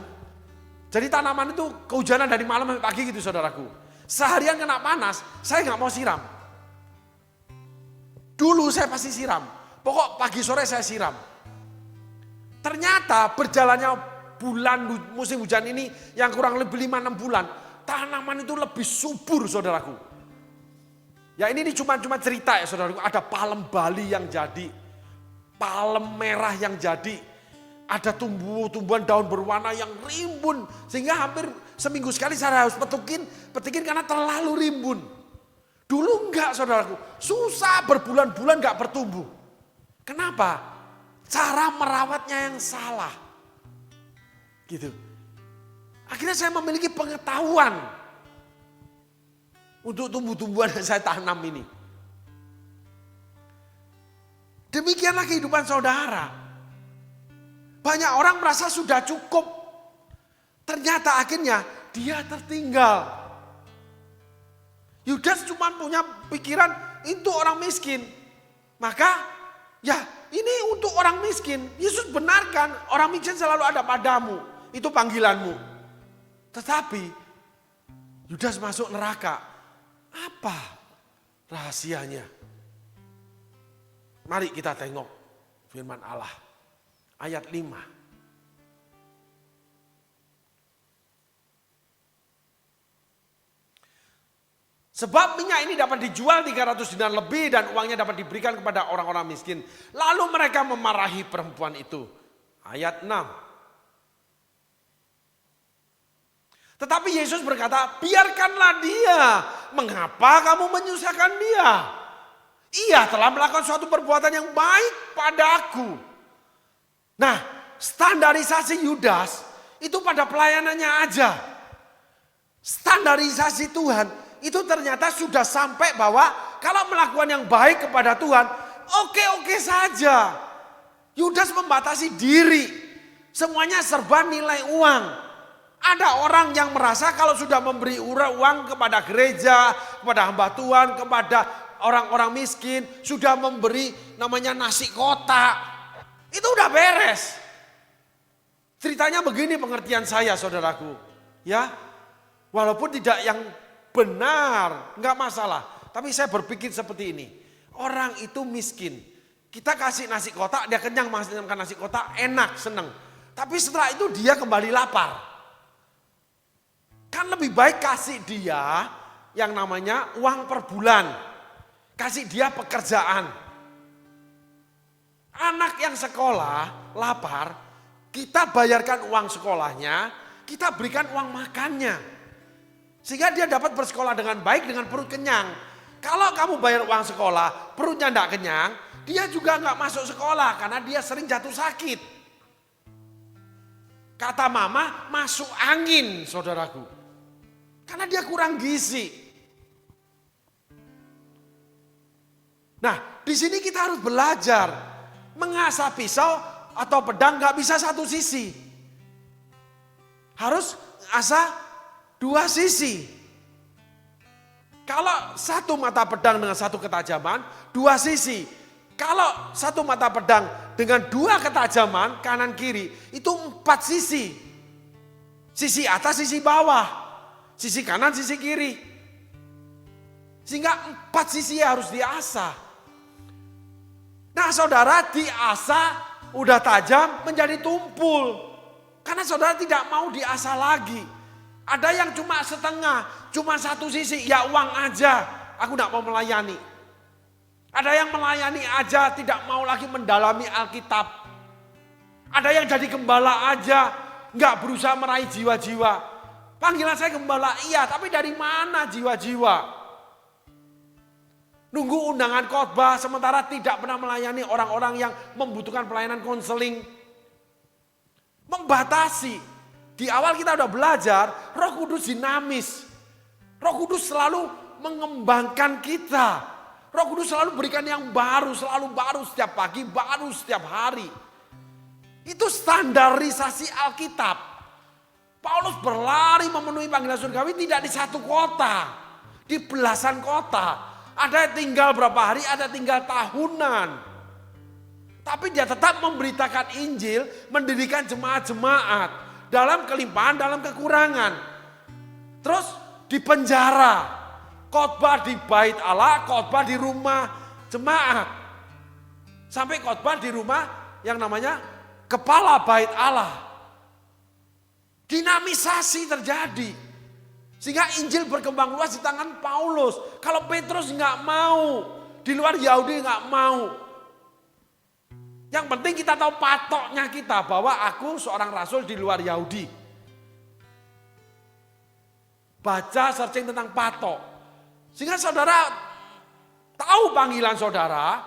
jadi tanaman itu kehujanan dari malam sampai pagi gitu saudaraku. Seharian kena panas, saya nggak mau siram. Dulu saya pasti siram, pokok pagi sore saya siram. Ternyata berjalannya bulan musim hujan ini yang kurang lebih 5-6 bulan, tanaman itu lebih subur saudaraku. Ya ini cuma cerita ya saudaraku, ada palem Bali yang jadi, palem merah yang jadi, ada tumbuhan daun berwarna yang rimbun, sehingga hampir seminggu sekali saya harus petikin karena terlalu rimbun. Dulu enggak saudaraku, susah berbulan-bulan enggak bertumbuh. Kenapa? Cara merawatnya yang salah. Gitu. Akhirnya saya memiliki pengetahuan untuk tumbuh-tumbuhan yang saya tanam ini. Demikianlah kehidupan saudara. Banyak orang merasa sudah cukup. Ternyata akhirnya dia tertinggal. Yudas cuma punya pikiran itu orang miskin. Maka ya ini untuk orang miskin. Yesus benarkan orang miskin selalu ada padamu. Itu panggilanmu. Tetapi Yudas masuk neraka. Apa rahasianya? Mari kita tengok firman Allah. Ayat 5. Sebab minyak ini dapat dijual 300 dinar lebih dan uangnya dapat diberikan kepada orang-orang miskin. Lalu mereka memarahi perempuan itu. Ayat 6. Tetapi Yesus berkata, biarkanlah dia. Mengapa kamu menyusahkan dia? Ia telah melakukan suatu perbuatan yang baik padaku. Nah, standarisasi Yudas itu pada pelayanannya aja. Standarisasi Tuhan itu ternyata sudah sampai bahwa kalau melakukan yang baik kepada Tuhan, oke-oke saja. Yudas membatasi diri. Semuanya serba nilai uang. Ada orang yang merasa kalau sudah memberi uang kepada gereja, kepada hamba Tuhan, kepada orang-orang miskin, sudah memberi namanya nasi kotak. Itu udah beres. Ceritanya begini pengertian saya, saudaraku. Ya, walaupun tidak yang benar, nggak masalah. Tapi saya berpikir seperti ini. Orang itu miskin. Kita kasih nasi kotak, dia kenyang makan nasi kotak, enak, seneng. Tapi setelah itu dia kembali lapar. Kan lebih baik kasih dia yang namanya uang per bulan. Kasih dia pekerjaan. Anak yang sekolah, lapar, kita bayarkan uang sekolahnya, kita berikan uang makannya. Sehingga dia dapat bersekolah dengan baik, dengan perut kenyang. Kalau kamu bayar uang sekolah, perutnya tidak kenyang, dia juga nggak masuk sekolah karena dia sering jatuh sakit. Kata mama, masuk angin, saudaraku. Karena dia kurang gizi. Nah, di sini kita harus belajar. Mengasah pisau atau pedang nggak bisa satu sisi. Harus asah dua sisi. Kalau satu mata pedang dengan satu ketajaman, dua sisi. Kalau satu mata pedang dengan dua ketajaman, kanan kiri, itu 4 sisi. Sisi atas, sisi bawah. Sisi kanan, sisi kiri. Sehingga 4 sisi harus diasah. Nah saudara, diasah, udah tajam, menjadi tumpul. Karena saudara tidak mau diasah lagi. Ada yang cuma setengah, cuma satu sisi, ya uang aja, aku tidak mau melayani. Ada yang melayani aja, tidak mau lagi mendalami Alkitab. Ada yang jadi gembala aja, nggak berusaha meraih jiwa-jiwa. Panggilan saya gembala, iya, tapi dari mana jiwa-jiwa? Nunggu undangan khotbah, sementara tidak pernah melayani orang-orang yang membutuhkan pelayanan konseling. Membatasi. Di awal kita udah belajar, Roh Kudus dinamis. Roh Kudus selalu mengembangkan kita. Roh Kudus selalu berikan yang baru, selalu baru setiap pagi, baru setiap hari. Itu standarisasi Alkitab. Paulus berlari memenuhi panggilan surgawi tidak di satu kota, di belasan kota. Ada yang tinggal berapa hari, ada tinggal tahunan. Tapi dia tetap memberitakan Injil, mendirikan jemaat-jemaat. Dalam kelimpahan, dalam kekurangan. Terus di penjara. Khotbah di bait Allah, khotbah di rumah jemaat. Sampai khotbah di rumah yang namanya kepala bait Allah. Dinamisasi terjadi. Sehingga Injil berkembang luas di tangan Paulus. Kalau Petrus nggak mau, di luar Yahudi nggak mau. Yang penting kita tahu patoknya kita bahwa aku seorang rasul di luar Yahudi. Baca searching tentang patok. Sehingga saudara tahu panggilan saudara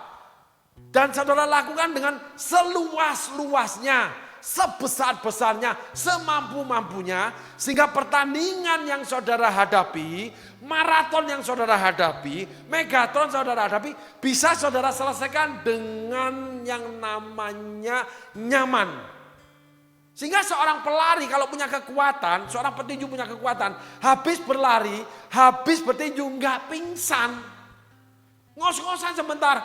dan saudara lakukan dengan seluas-luasnya, sebesar-besarnya, semampu-mampunya. Sehingga pertandingan yang saudara hadapi, maraton yang saudara hadapi, megatron saudara hadapi, bisa saudara selesaikan dengan yang namanya nyaman. Sehingga seorang pelari kalau punya kekuatan, seorang petinju punya kekuatan, habis berlari, habis bertinju nggak pingsan. Ngos-ngosan sebentar.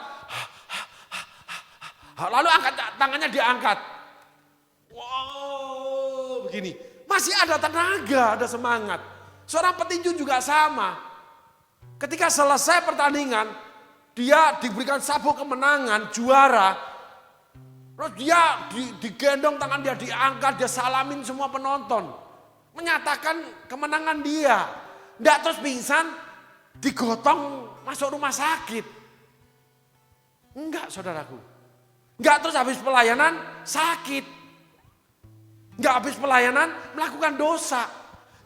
Lalu angkat tangannya diangkat. Wow, begini. Masih ada tenaga, ada semangat. Seorang petinju juga sama. Ketika selesai pertandingan, dia diberikan sabuk kemenangan, juara. Terus dia digendong, tangan dia diangkat, dia salamin semua penonton. Menyatakan kemenangan dia. Tidak terus pingsan, digotong masuk rumah sakit. Enggak saudaraku. Enggak terus habis pelayanan sakit. Enggak habis pelayanan melakukan dosa.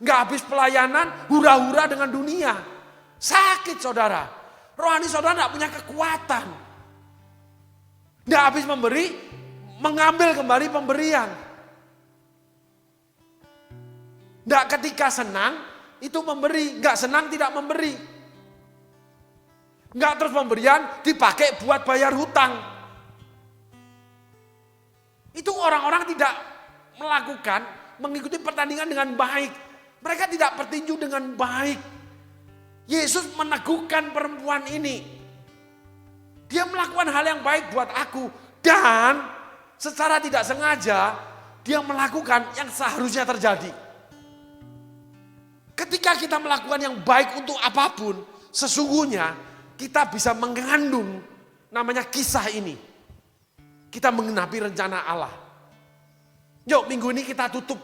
Enggak habis pelayanan hura-hura dengan dunia. Sakit saudara. Rohani saudara enggak punya kekuatan. Enggak habis memberi, mengambil kembali pemberian. Enggak ketika senang itu memberi, enggak senang tidak memberi. Enggak terus pemberian dipakai buat bayar hutang. Itu orang-orang tidak melakukan, mengikuti pertandingan dengan baik. Mereka tidak bertinju dengan baik. Yesus meneguhkan perempuan ini. Dia melakukan hal yang baik buat aku. Dan secara tidak sengaja dia melakukan yang seharusnya terjadi. Ketika kita melakukan yang baik untuk apapun, sesungguhnya kita bisa mengandung namanya kisah ini. Kita mengenapi rencana Allah. Yuk minggu ini kita tutup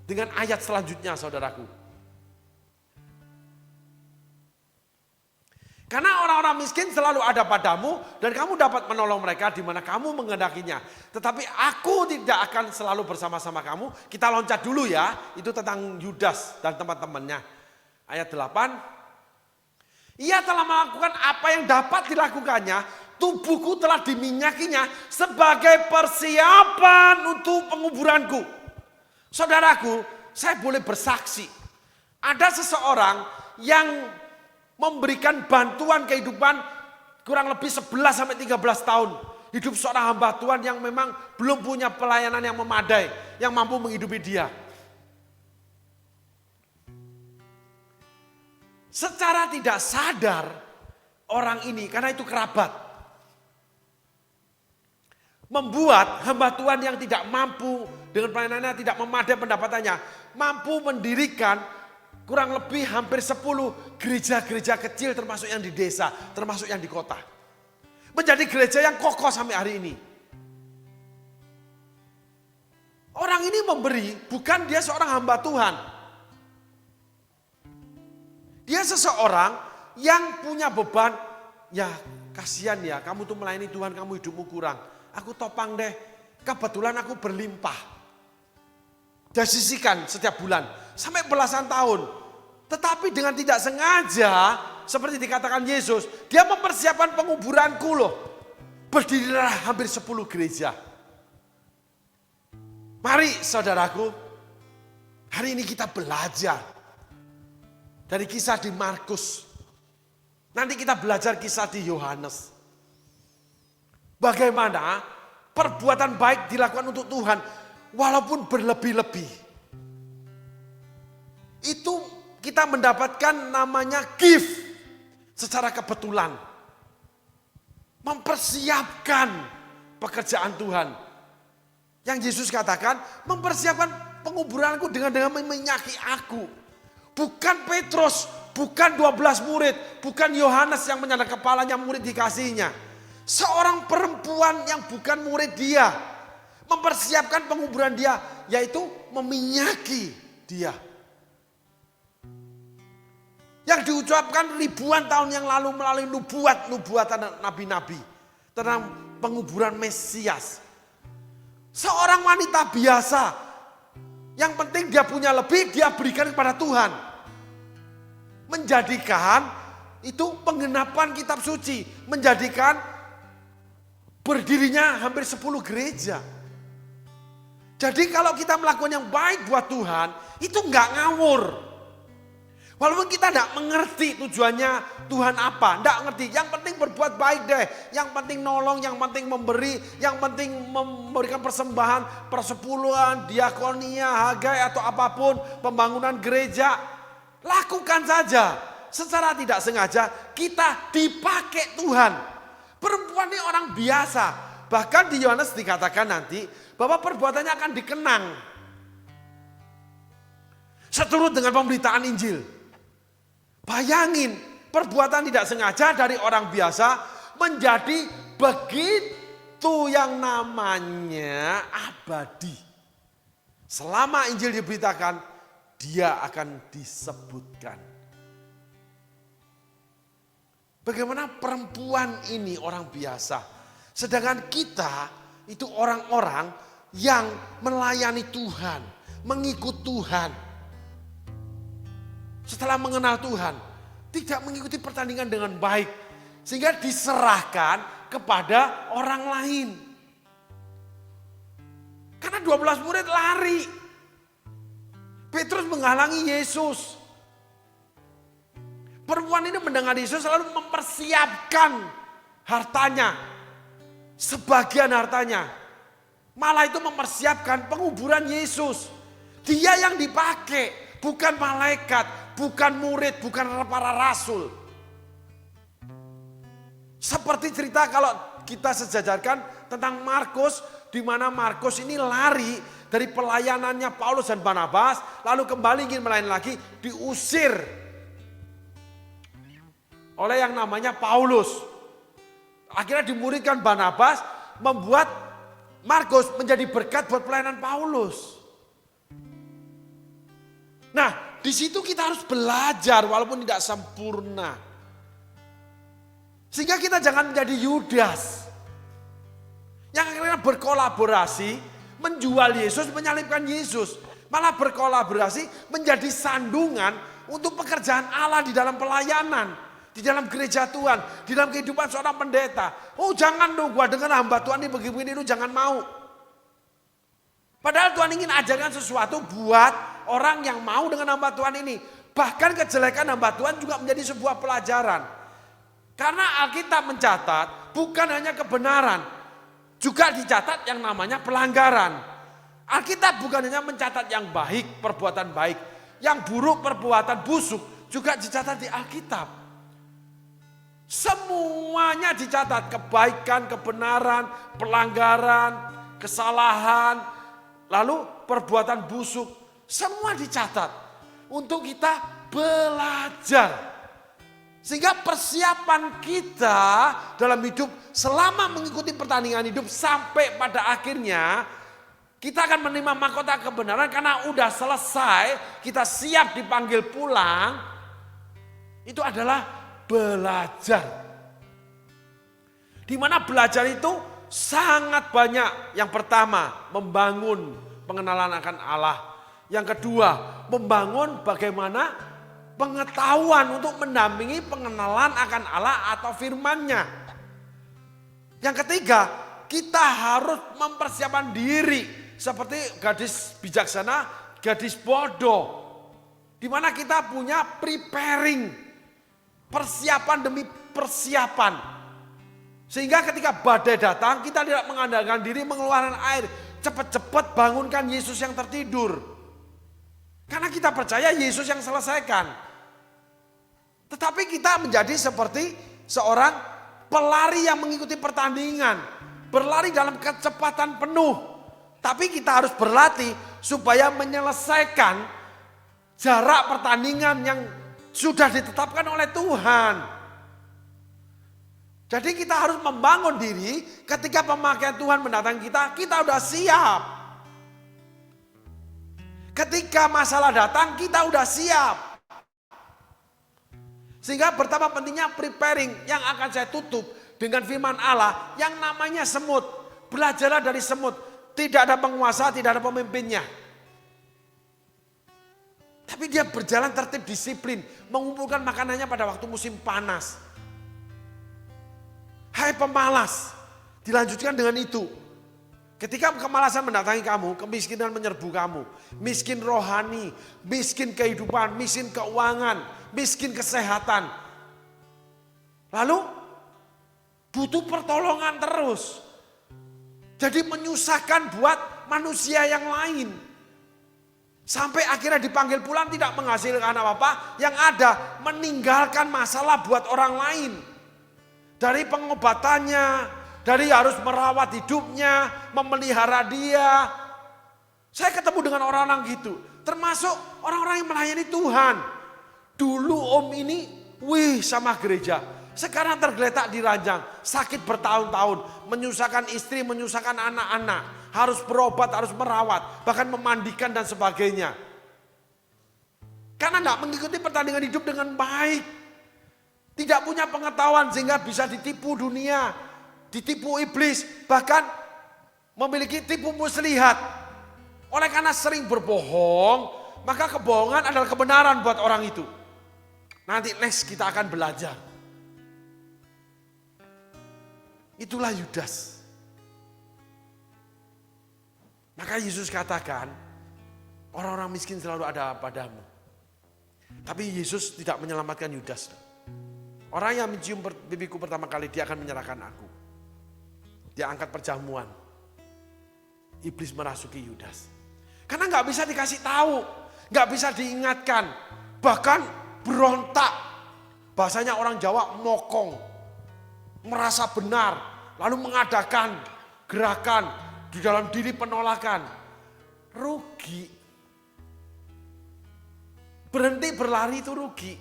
dengan ayat selanjutnya saudaraku. Karena orang-orang miskin selalu ada padamu dan kamu dapat menolong mereka di mana kamu menghendakinya. Tetapi aku tidak akan selalu bersama-sama kamu. Kita loncat dulu ya, itu tentang Yudas dan teman-temannya. Ayat 8. Ia telah melakukan apa yang dapat dilakukannya, tubuhku telah diminyakinya sebagai persiapan untuk penguburanku. Saudaraku, saya boleh bersaksi. Ada seseorang yang memberikan bantuan kehidupan kurang lebih 11-13 tahun. Hidup seorang hamba Tuhan yang memang belum punya pelayanan yang memadai, yang mampu menghidupi dia. Secara tidak sadar orang ini, karena itu kerabat, membuat hamba Tuhan yang tidak mampu dengan pelayanannya, tidak memadai pendapatannya, mampu mendirikan kurang lebih hampir 10 gereja-gereja kecil termasuk yang di desa, termasuk yang di kota. Menjadi gereja yang kokoh sampai hari ini. Orang ini memberi, bukan dia seorang hamba Tuhan. Dia seseorang yang punya beban, ya kasihan ya, kamu tuh melayani Tuhan, kamu hidupmu kurang. Aku topang deh, kebetulan aku berlimpah. Dia sisihkan setiap bulan, sampai belasan tahun. Tetapi dengan tidak sengaja, seperti dikatakan Yesus, dia mempersiapkan penguburanku loh. Berdirilah hampir 10 gereja. Mari saudaraku, hari ini kita belajar dari kisah di Markus. Nanti kita belajar kisah di Yohanes. Bagaimana perbuatan baik dilakukan untuk Tuhan walaupun berlebih-lebih. Itu kita mendapatkan namanya gift secara kebetulan. Mempersiapkan pekerjaan Tuhan. Yang Yesus katakan, mempersiapkan penguburanku dengan meminyaki aku. Bukan Petrus, bukan 12 murid, bukan Yohanes yang menyandang kepalanya murid dikasihnya. Seorang perempuan yang bukan murid dia, mempersiapkan penguburan dia, yaitu meminyaki dia. Yang diucapkan ribuan tahun yang lalu melalui nubuatan nabi-nabi tentang penguburan Mesias. Seorang wanita biasa, yang penting dia punya lebih, dia berikan kepada Tuhan. Menjadikan itu penggenapan kitab suci, menjadikan berdirinya hampir 10 gereja. Jadi kalau kita melakukan yang baik buat Tuhan, itu enggak ngawur. Walaupun kita tidak mengerti tujuannya Tuhan apa, tidak ngerti. Yang penting berbuat baik deh, yang penting nolong, yang penting memberi, yang penting memberikan persembahan, persepuluhan, diakonia, hagai atau apapun, pembangunan gereja. Lakukan saja. Secara tidak sengaja kita dipakai Tuhan. Perempuan ini orang biasa. Bahkan di Yohanes dikatakan nanti bahwa perbuatannya akan dikenang. Seturut dengan pemberitaan Injil. Bayangin, perbuatan tidak sengaja dari orang biasa menjadi begitu yang namanya abadi. Selama Injil diberitakan, dia akan disebutkan. Bagaimana perempuan ini orang biasa, sedangkan kita itu orang-orang yang melayani Tuhan, mengikut Tuhan. Setelah mengenal Tuhan, tidak mengikuti pertandingan dengan baik. Sehingga diserahkan kepada orang lain. Karena 12 murid lari. Petrus menghalangi Yesus. Perempuan ini mendengar Yesus selalu mempersiapkan hartanya. Sebagian hartanya. Malah itu mempersiapkan penguburan Yesus. Dia yang dipakai, bukan malaikat. Bukan murid, bukan para rasul. Seperti cerita kalau kita sejajarkan tentang Markus, di mana Markus ini lari dari pelayanannya Paulus dan Barnabas, lalu kembali ingin melayani lagi, diusir oleh yang namanya Paulus. Akhirnya dimuridkan Barnabas, membuat Markus menjadi berkat buat pelayanan Paulus. Nah, di situ kita harus belajar walaupun tidak sempurna. Sehingga kita jangan menjadi Yudas. Yang akhirnya berkolaborasi, menjual Yesus, menyalibkan Yesus. Malah berkolaborasi menjadi sandungan untuk pekerjaan Allah di dalam pelayanan. Di dalam gereja Tuhan, di dalam kehidupan seorang pendeta. Oh jangan dong, gua dengar hamba Tuhan ini begini, lu jangan mau. Padahal Tuhan ingin ajarkan sesuatu buat orang yang mau dengan hamba Tuhan ini. Bahkan kejelekan hamba Tuhan juga menjadi sebuah pelajaran. Karena Alkitab mencatat bukan hanya kebenaran. Juga dicatat yang namanya pelanggaran. Alkitab bukan hanya mencatat yang baik, perbuatan baik. Yang buruk, perbuatan busuk juga dicatat di Alkitab. Semuanya dicatat. Kebaikan, kebenaran, pelanggaran, kesalahan, lalu perbuatan busuk. Semua dicatat untuk kita belajar. Sehingga persiapan kita dalam hidup selama mengikuti pertandingan hidup sampai pada akhirnya kita akan menerima mahkota kebenaran karena udah selesai, kita siap dipanggil pulang. Itu adalah belajar. Di mana belajar itu sangat banyak. Yang pertama, membangun pengenalan akan Allah. Yang kedua, membangun bagaimana pengetahuan untuk mendampingi pengenalan akan Allah atau firman-Nya. Yang ketiga, kita harus mempersiapkan diri seperti gadis bijaksana, gadis bodoh. Di mana kita punya preparing, persiapan demi persiapan. Sehingga ketika badai datang, kita tidak mengandalkan diri mengeluarkan air. Cepat-cepat bangunkan Yesus yang tertidur. Karena kita percaya Yesus yang selesaikan. Tetapi kita menjadi seperti seorang pelari yang mengikuti pertandingan. Berlari dalam kecepatan penuh. Tapi kita harus berlatih supaya menyelesaikan jarak pertandingan yang sudah ditetapkan oleh Tuhan. Jadi kita harus membangun diri ketika pemakaian Tuhan mendatangi kita, kita udah siap. Ketika masalah datang, kita udah siap. Sehingga pertama pentingnya preparing yang akan saya tutup dengan firman Allah yang namanya semut. Belajarlah dari semut. Tidak ada penguasa, tidak ada pemimpinnya. Tapi dia berjalan tertib disiplin. Mengumpulkan makanannya pada waktu musim panas. Hai pemalas. Dilanjutkan dengan itu. Ketika kemalasan mendatangi kamu, kemiskinan menyerbu kamu. Miskin rohani, miskin kehidupan, miskin keuangan, miskin kesehatan. Lalu butuh pertolongan terus. Jadi menyusahkan buat manusia yang lain. Sampai akhirnya dipanggil pulang tidak menghasilkan apa-apa. Yang ada meninggalkan masalah buat orang lain. Dari pengobatannya, dari harus merawat hidupnya, memelihara dia. Saya ketemu dengan orang-orang gitu. Termasuk orang-orang yang melayani Tuhan. Dulu om ini, sama gereja. Sekarang tergeletak di ranjang. Sakit bertahun-tahun. Menyusahkan istri, menyusahkan anak-anak. Harus berobat, harus merawat. Bahkan memandikan dan sebagainya. Karena tidak mengikuti pertandingan hidup dengan baik. Tidak punya pengetahuan sehingga bisa ditipu dunia. Ditipu iblis, bahkan memiliki tipu muslihat. Oleh karena sering berbohong, maka kebohongan adalah kebenaran buat orang itu. Nanti next kita akan belajar. Itulah Yudas. Maka Yesus katakan, orang-orang miskin selalu ada padamu. Tapi Yesus tidak menyelamatkan Yudas. Orang yang mencium pipiku pertama kali, dia akan menyerahkan aku. Dia angkat perjamuan. Iblis merasuki Yudas. Karena gak bisa dikasih tahu. Gak bisa diingatkan. Bahkan berontak. Bahasanya orang Jawa mokong. Merasa benar. Lalu mengadakan gerakan. Di dalam diri penolakan. Rugi. Berhenti berlari itu rugi.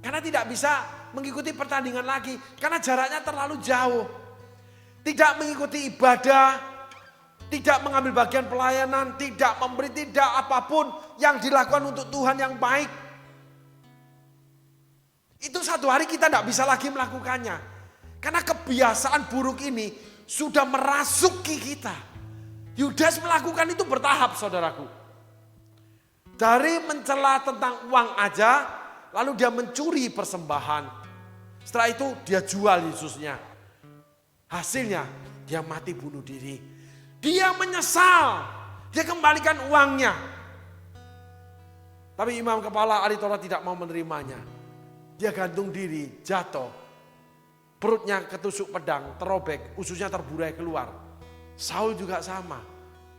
Karena tidak bisa mengikuti pertandingan lagi. Karena jaraknya terlalu jauh. Tidak mengikuti ibadah. Tidak mengambil bagian pelayanan. Tidak memberi, tidak apapun yang dilakukan untuk Tuhan yang baik. Itu satu hari kita tidak bisa lagi melakukannya. Karena kebiasaan buruk ini sudah merasuki kita. Yudas melakukan itu bertahap, saudaraku. Dari mencela tentang uang aja, lalu dia mencuri persembahan. Setelah itu dia jual Yesusnya. Hasilnya dia mati bunuh diri. Dia menyesal. Dia kembalikan uangnya. Tapi imam kepala ahli Taurat tidak mau menerimanya. Dia gantung diri, jatuh. Perutnya ketusuk pedang, terobek, ususnya terburai keluar. Saul juga sama.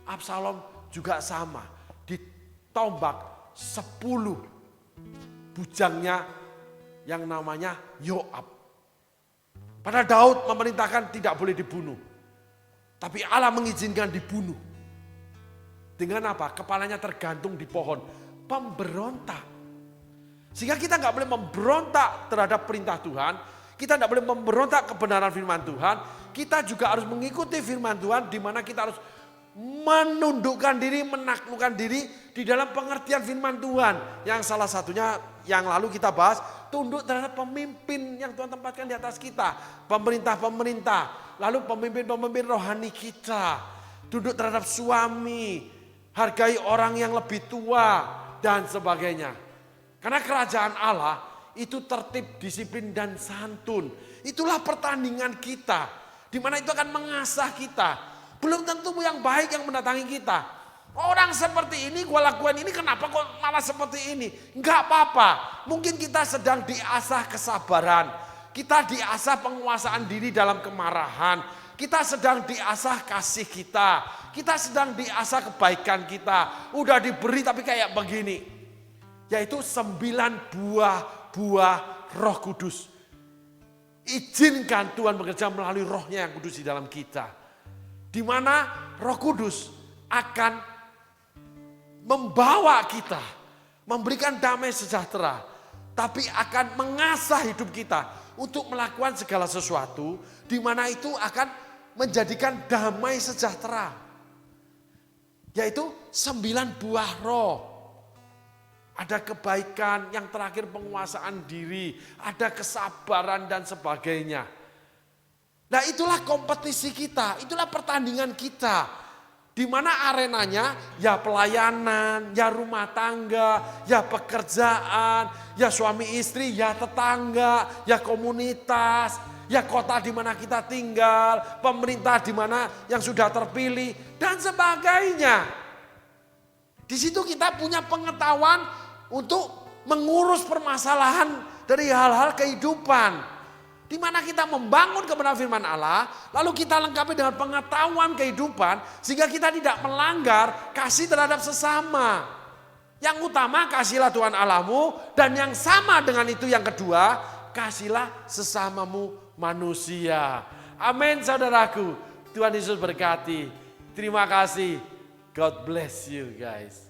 Absalom juga sama. Ditombak 10 bujangnya yang namanya Yoab. Padahal Daud memerintahkan tidak boleh dibunuh. Tapi Allah mengizinkan dibunuh. Dengan apa? Kepalanya tergantung di pohon. Pemberontak. Sehingga kita nggak boleh memberontak terhadap perintah Tuhan. Kita tidak boleh memberontak kebenaran firman Tuhan. Kita juga harus mengikuti firman Tuhan di mana kita harus menundukkan diri, menaklukkan diri di dalam pengertian firman Tuhan. Yang salah satunya yang lalu kita bahas, tunduk terhadap pemimpin yang Tuhan tempatkan di atas kita. Pemerintah-pemerintah, lalu pemimpin-pemimpin rohani kita. Tunduk terhadap suami, hargai orang yang lebih tua dan sebagainya. Karena kerajaan Allah itu tertib, disiplin dan santun. Itulah pertandingan kita. Di mana itu akan mengasah kita. Belum tentu yang baik yang mendatangi kita. Orang seperti ini, gue lakukan ini, kenapa kok malah seperti ini? Enggak apa-apa. Mungkin kita sedang diasah kesabaran. Kita diasah penguasaan diri dalam kemarahan. Kita sedang diasah kasih kita. Kita sedang diasah kebaikan kita. Udah diberi tapi kayak begini. Yaitu 9 buah Roh Kudus. Izinkan Tuhan bekerja melalui rohnya yang kudus di dalam kita. Di mana Roh Kudus akan membawa kita, memberikan damai sejahtera, tapi akan mengasah hidup kita untuk melakukan segala sesuatu, di mana itu akan menjadikan damai sejahtera. Yaitu 9 buah roh. Ada kebaikan, yang terakhir penguasaan diri, ada kesabaran dan sebagainya. Nah itulah kompetisi kita, itulah pertandingan kita. Di mana arenanya ya pelayanan, ya rumah tangga, ya pekerjaan, ya suami istri, ya tetangga, ya komunitas, ya kota di mana kita tinggal, pemerintah di mana yang sudah terpilih dan sebagainya. Di situ kita punya pengetahuan untuk mengurus permasalahan dari hal-hal kehidupan. Di mana kita membangun kebenaran firman Allah, lalu kita lengkapi dengan pengetahuan kehidupan, sehingga kita tidak melanggar kasih terhadap sesama. Yang utama kasihlah Tuhan Allahmu, dan yang sama dengan itu yang kedua, kasihlah sesamamu manusia. Amin saudaraku, Tuhan Yesus berkati. Terima kasih, God bless you guys.